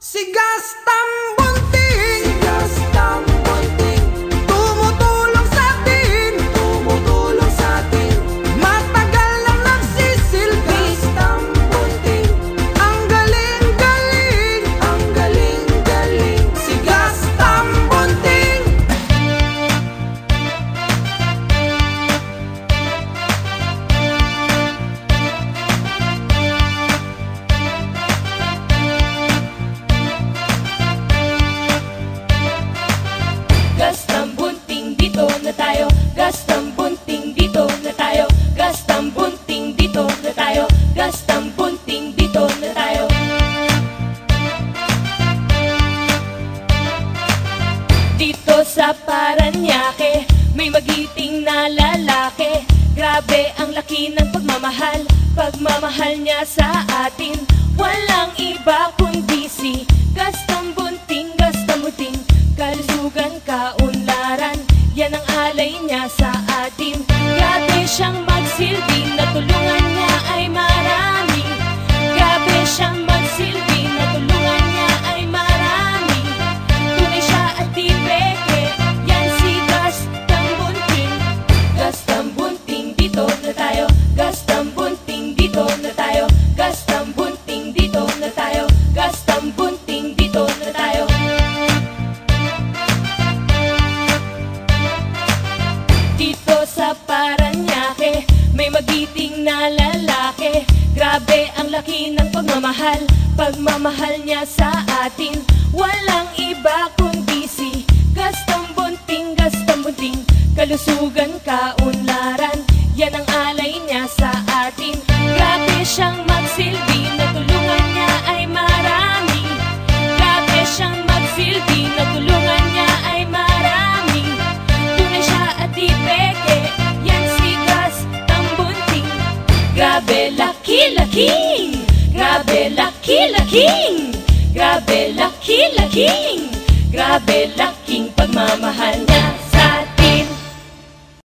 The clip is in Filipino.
Si Gastang Bunting, tumutulong sa atin, matagal nang nagsisilbi. Gastang Bunting, ang galing-galing, si Gastang Bunting. Gastang Bunting, dito na tayo. Gastang Bunting, dito na tayo. Gastang Bunting, dito na tayo. Gastang Bunting, dito na tayo. Dito sa Parañaque, may magiting na lalaki. Grabe ang laki ng pagmamahal, pagmamahal niya sa atin. Walang iba kundi si Gastang Bunting, Gastang Bunting. Kalusugan, kaunlaran, yan ang alay niya sa atin. Grabe siyang magsilbi, natulungan niya ay marami. Grabe siyang magsilbi, natulungan niya ay marami. Tunay siya at di peke, yan si Gastang Bunting. Gastang Bunting, dito na tayo. Gastang Bunting, dito na tayo. Gastang Bunting, dito na tayo. Gastang Bunting, dito na tayo. Dito sa Parañaque, may magiting na lalaki. Grabe ang laki ng pagmamahal, pagmamahal niya sa atin. Walang iba kundi si Gastang Bunting, Gastang Bunting. Kalusugan, kaunlaran, yan ang alay niya sa atin. Grabe siyang magsilbi, natulungan niya ay marami. Grabe siyang magsilbi, natulungan niya ay marami. Tunay siya at di peke, yan si Gastang Bunting. Grabe laki-laking, grabe laki-laking, grabe laki-laking, grabe laking pagmamahal niya